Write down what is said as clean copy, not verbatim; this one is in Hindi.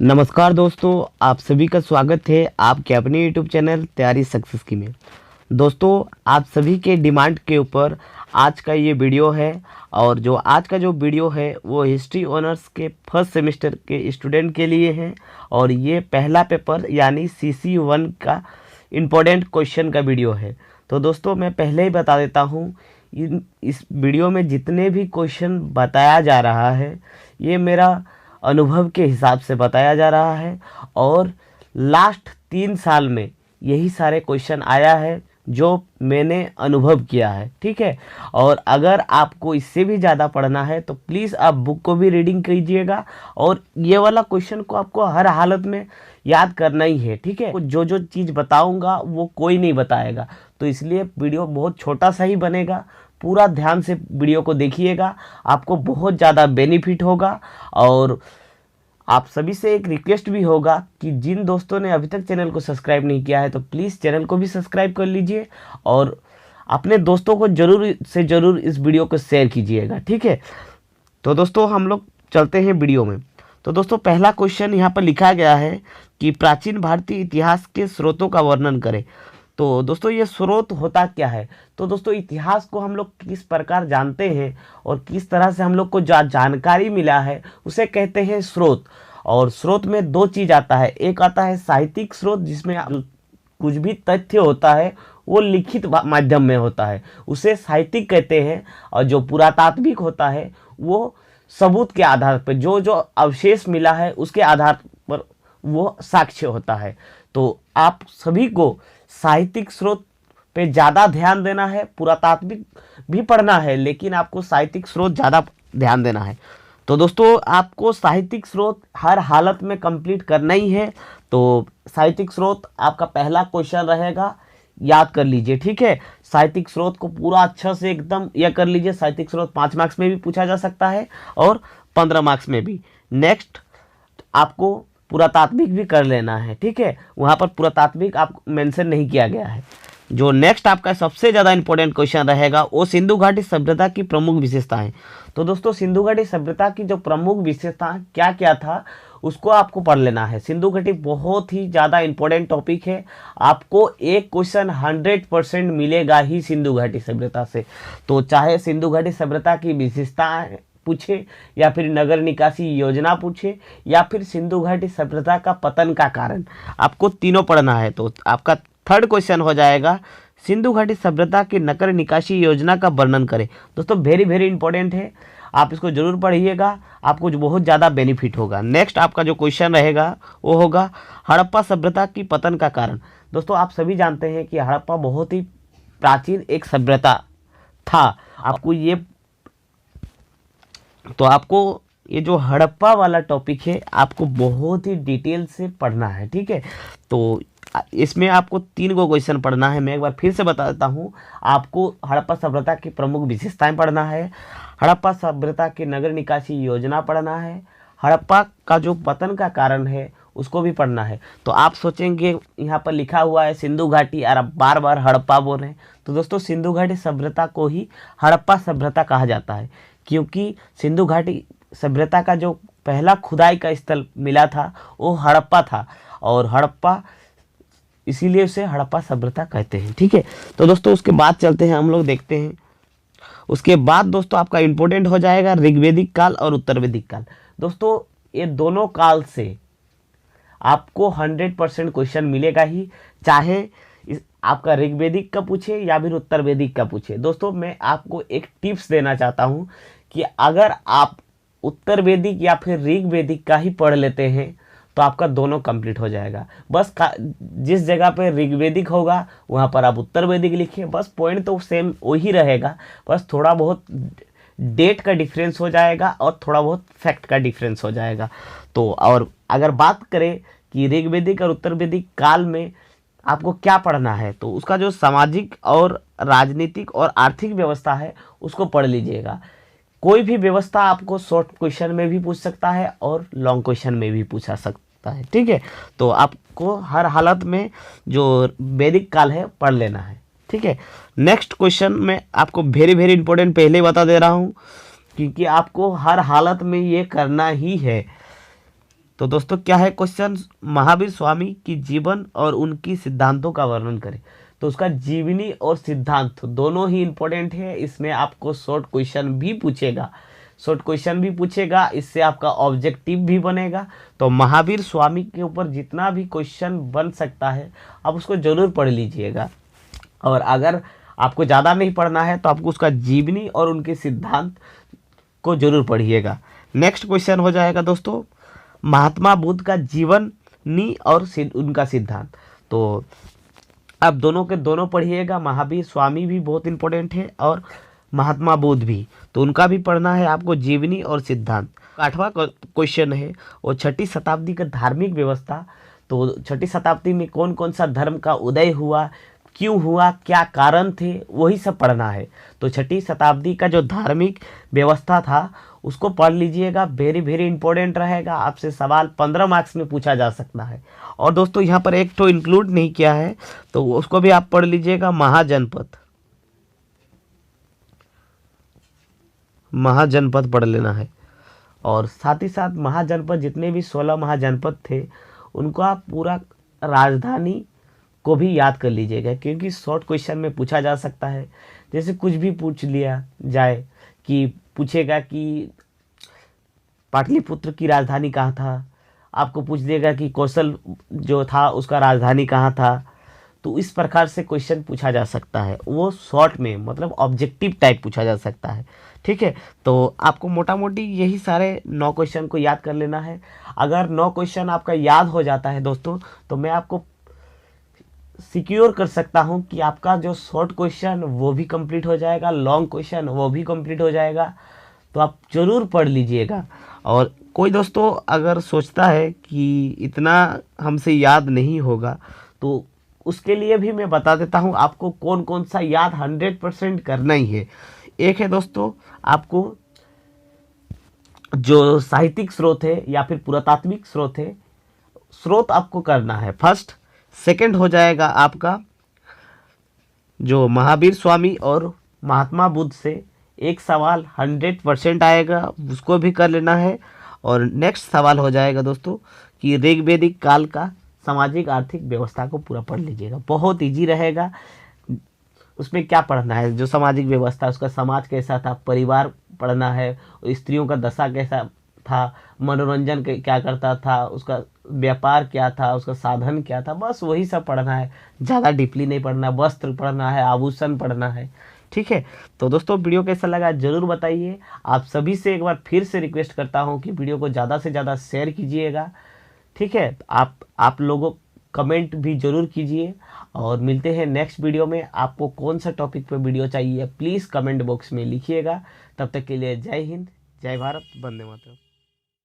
नमस्कार दोस्तों, आप सभी का स्वागत है आपके अपने यूट्यूब चैनल तैयारी सक्सेस की में। दोस्तों, आप सभी के डिमांड के ऊपर आज का ये वीडियो है। और जो आज का जो वीडियो है वो हिस्ट्री ऑनर्स के फर्स्ट सेमेस्टर के स्टूडेंट के लिए है। और ये पहला पेपर यानी CC1 का इम्पोर्टेंट क्वेश्चन का वीडियो है। तो दोस्तों, मैं पहले ही बता देता हूँ, इस वीडियो में जितने भी क्वेश्चन बताया जा रहा है ये मेरा अनुभव के हिसाब से बताया जा रहा है। और लास्ट 3 साल में यही सारे क्वेश्चन आया है जो मैंने अनुभव किया है, ठीक है। और अगर आपको इससे भी ज़्यादा पढ़ना है तो प्लीज़ आप बुक को भी रीडिंग कीजिएगा। और ये वाला क्वेश्चन को आपको हर हालत में याद करना ही है, ठीक है। जो जो चीज़ बताऊंगा वो कोई नहीं बताएगा, तो इसलिए वीडियो बहुत छोटा सा ही बनेगा। पूरा ध्यान से वीडियो को देखिएगा, आपको बहुत ज़्यादा बेनिफिट होगा। और आप सभी से एक रिक्वेस्ट भी होगा कि जिन दोस्तों ने अभी तक चैनल को सब्सक्राइब नहीं किया है तो प्लीज़ चैनल को भी सब्सक्राइब कर लीजिए और अपने दोस्तों को ज़रूर से ज़रूर इस वीडियो को शेयर कीजिएगा, ठीक है। तो दोस्तों, हम लोग चलते हैं वीडियो में। तो दोस्तों, पहला क्वेश्चन यहाँ पर लिखा गया है कि प्राचीन भारतीय इतिहास के स्रोतों का वर्णन करें। तो दोस्तों, ये स्रोत होता क्या है? तो दोस्तों, इतिहास को हम लोग किस प्रकार जानते हैं और किस तरह से हम लोग को जानकारी मिला है उसे कहते हैं स्रोत। और स्रोत में 2 चीज़ आता है, एक आता है साहित्यिक स्रोत जिसमें कुछ भी तथ्य होता है वो लिखित माध्यम में होता है, उसे साहित्यिक कहते हैं। और जो पुरातात्विक होता है वो सबूत के आधार पर जो जो अवशेष मिला है उसके आधार पर वो साक्ष्य होता है। तो आप सभी को साहित्यिक स्रोत पे ज़्यादा ध्यान देना है, पुरातात्विक भी पढ़ना है लेकिन आपको साहित्यिक स्रोत ज़्यादा ध्यान देना है। तो दोस्तों, आपको साहित्यिक स्रोत हर हालत में कंप्लीट करना ही है। तो साहित्यिक स्रोत आपका पहला क्वेश्चन रहेगा, याद कर लीजिए, ठीक है। साहित्यिक स्रोत को पूरा अच्छा से एकदम यह कर लीजिए। साहित्यिक स्रोत 5 मार्क्स में भी पूछा जा सकता है और 15 मार्क्स में भी। नेक्स्ट, आपको पुरातात्विक भी कर लेना है, ठीक है। वहाँ पर पुरातात्विक आप मेंशन नहीं किया गया है। जो नेक्स्ट आपका सबसे ज़्यादा इंपॉर्टेंट क्वेश्चन रहेगा वो सिंधु घाटी सभ्यता की प्रमुख विशेषताएं। तो दोस्तों, सिंधु घाटी सभ्यता की जो प्रमुख विशेषताएं क्या क्या था उसको आपको पढ़ लेना है। सिंधु घाटी बहुत ही ज़्यादा इंपॉर्टेंट टॉपिक है, आपको एक क्वेश्चन 100% मिलेगा ही सिंधु घाटी सभ्यता से। तो चाहे सिंधु घाटी सभ्यता की विशेषताएं पूछे या फिर नगर निकासी योजना पूछे या फिर सिंधु घाटी सभ्यता का पतन का कारण, आपको तीनों पढ़ना है। तो आपका थर्ड क्वेश्चन हो जाएगा, सिंधु घाटी सभ्यता की नगर निकासी योजना का वर्णन करें। दोस्तों, वेरी वेरी इंपॉर्टेंट है, आप इसको जरूर पढ़िएगा, आपको जो बहुत ज़्यादा बेनिफिट होगा। नेक्स्ट आपका जो क्वेश्चन रहेगा वो होगा हड़प्पा सभ्यता की पतन का कारण। दोस्तों, आप सभी जानते हैं कि हड़प्पा बहुत ही प्राचीन एक सभ्यता था। आपको ये जो हड़प्पा वाला टॉपिक है आपको बहुत ही डिटेल से पढ़ना है, ठीक है। तो इसमें आपको 3 गो क्वेश्चन पढ़ना है। मैं एक बार फिर से बता देता हूँ, आपको हड़प्पा सभ्यता की प्रमुख विशेषताएं पढ़ना है, हड़प्पा सभ्यता की नगर निकासी योजना पढ़ना है, हड़प्पा का जो पतन का कारण है उसको भी पढ़ना है। तो आप सोचेंगे यहाँ पर लिखा हुआ है सिंधु घाटी और आप बार बार हड़प्पा बोल रहे हैं। तो दोस्तों, सिंधु घाटी सभ्यता को ही हड़प्पा सभ्यता कहा जाता है क्योंकि सिंधु घाटी सभ्यता का जो पहला खुदाई का स्थल मिला था वो हड़प्पा था और हड़प्पा इसीलिए उसे हड़प्पा सभ्यता कहते हैं, ठीक है। तो दोस्तों, उसके बाद चलते हैं, हम लोग देखते हैं। उसके बाद दोस्तों आपका इंपॉर्टेंट हो जाएगा ऋग्वेदिक काल और उत्तर वैदिक काल। दोस्तों, ये दोनों काल से आपको 100% क्वेश्चन मिलेगा ही, चाहे आपका ऋग्वेदिक का पूछे या फिर उत्तर वैदिक का पूछे। दोस्तों, मैं आपको एक टिप्स देना चाहता हूँ कि अगर आप उत्तर वैदिक या फिर ऋग्वेदिक का ही पढ़ लेते हैं तो आपका दोनों कंप्लीट हो जाएगा। बस जिस जगह पे ऋग्वेदिक होगा वहाँ पर आप उत्तर वैदिक लिखिए, बस पॉइंट तो सेम वही रहेगा, बस थोड़ा बहुत डेट का डिफरेंस हो जाएगा और थोड़ा बहुत फैक्ट का डिफरेंस हो जाएगा। तो और अगर बात करें कि ऋग्वेदिक और उत्तर वैदिक काल में आपको क्या पढ़ना है तो उसका जो सामाजिक और राजनीतिक और आर्थिक व्यवस्था है उसको पढ़ लीजिएगा। कोई भी व्यवस्था आपको शॉर्ट क्वेश्चन में भी पूछ सकता है और लॉन्ग क्वेश्चन में भी पूछा सकता है, ठीक है। तो आपको हर हालत में जो वैदिक काल है पढ़ लेना है, ठीक है। नेक्स्ट क्वेश्चन में आपको वेरी वेरी इंपॉर्टेंट पहले ही बता दे रहा हूँ क्योंकि आपको हर हालत में ये करना ही है। तो दोस्तों क्या है क्वेश्चन, महावीर स्वामी की जीवन और उनकी सिद्धांतों का वर्णन करें। तो उसका जीवनी और सिद्धांत दोनों ही इंपॉर्टेंट है। इसमें आपको शॉर्ट क्वेश्चन भी पूछेगा, इससे आपका ऑब्जेक्टिव भी बनेगा। तो महावीर स्वामी के ऊपर जितना भी क्वेश्चन बन सकता है आप उसको जरूर पढ़ लीजिएगा। और अगर आपको ज़्यादा नहीं पढ़ना है तो आपको उसका जीवनी और उनके सिद्धांत को जरूर पढ़िएगा। नेक्स्ट क्वेश्चन हो जाएगा दोस्तों, महात्मा बुद्ध का जीवनी और उनका सिद्धांत। तो आप दोनों के दोनों पढ़िएगा, महावीर स्वामी भी बहुत इंपॉर्टेंट है और महात्मा बुद्ध भी, तो उनका भी पढ़ना है आपको, जीवनी और सिद्धांत। 8वां क्वेश्चन है वो 6ठी शताब्दी का धार्मिक व्यवस्था। तो 6ठी शताब्दी में कौन कौन सा धर्म का उदय हुआ, क्यों हुआ, क्या कारण थे, वही सब पढ़ना है। तो 6ठी शताब्दी का जो धार्मिक व्यवस्था था उसको पढ़ लीजिएगा, वेरी वेरी इंपॉर्टेंट रहेगा। आपसे सवाल 15 मार्क्स में पूछा जा सकता है। और दोस्तों यहाँ पर एक तो इंक्लूड नहीं किया है तो उसको भी आप पढ़ लीजिएगा, महाजनपद पढ़ लेना है। और साथ ही साथ महाजनपद, जितने भी 16 महाजनपद थे उनको आप पूरा राजधानी को भी याद कर लीजिएगा, क्योंकि शॉर्ट क्वेश्चन में पूछा जा सकता है। जैसे कुछ भी पूछ लिया जाए कि पूछेगा कि पाटलिपुत्र की राजधानी कहाँ था, आपको पूछ देगा कि कौशल जो था उसका राजधानी कहाँ था। तो इस प्रकार से क्वेश्चन पूछा जा सकता है, वो शॉर्ट में मतलब ऑब्जेक्टिव टाइप पूछा जा सकता है। ठीक है, तो आपको मोटा मोटी यही सारे 9 क्वेश्चन को याद कर लेना है। अगर 9 क्वेश्चन आपका याद हो जाता है दोस्तों, तो मैं आपको सिक्योर कर सकता हूं कि आपका जो शॉर्ट क्वेश्चन वो भी कंप्लीट हो जाएगा, लॉन्ग क्वेश्चन वो भी कंप्लीट हो जाएगा। तो आप जरूर पढ़ लीजिएगा। और कोई दोस्तों अगर सोचता है कि इतना हमसे याद नहीं होगा, तो उसके लिए भी मैं बता देता हूं आपको कौन कौन सा याद 100% करना ही है। एक है दोस्तों, आपको जो साहित्यिक स्रोत है या फिर पुरातात्विक स्रोत है, स्रोत आपको करना है फर्स्ट। सेकंड हो जाएगा आपका जो महावीर स्वामी और महात्मा बुद्ध से एक सवाल 100% आएगा, उसको भी कर लेना है। और नेक्स्ट सवाल हो जाएगा दोस्तों कि ऋग्वेदिक काल का सामाजिक आर्थिक व्यवस्था को पूरा पढ़ लीजिएगा, बहुत इजी रहेगा। उसमें क्या पढ़ना है, जो सामाजिक व्यवस्था, उसका समाज कैसा था, परिवार पढ़ना है, स्त्रियों का दशा कैसा था, मनोरंजन क्या करता था, उसका व्यापार क्या था, उसका साधन क्या था, बस वही सब पढ़ना है। ज़्यादा डीपली नहीं पढ़ना, वस्त्र पढ़ना है, आभूषण पढ़ना है। ठीक है, तो दोस्तों वीडियो कैसा लगा जरूर बताइए। आप सभी से एक बार फिर से रिक्वेस्ट करता हूँ कि वीडियो को ज़्यादा से ज़्यादा शेयर कीजिएगा। ठीक है, आप लोगों कमेंट भी जरूर कीजिए। और मिलते हैं नेक्स्ट वीडियो में। आपको कौन सा टॉपिक पे वीडियो चाहिए प्लीज़ कमेंट बॉक्स में लिखिएगा। तब तक के लिए जय हिंद, जय भारत, वंदे मातरम।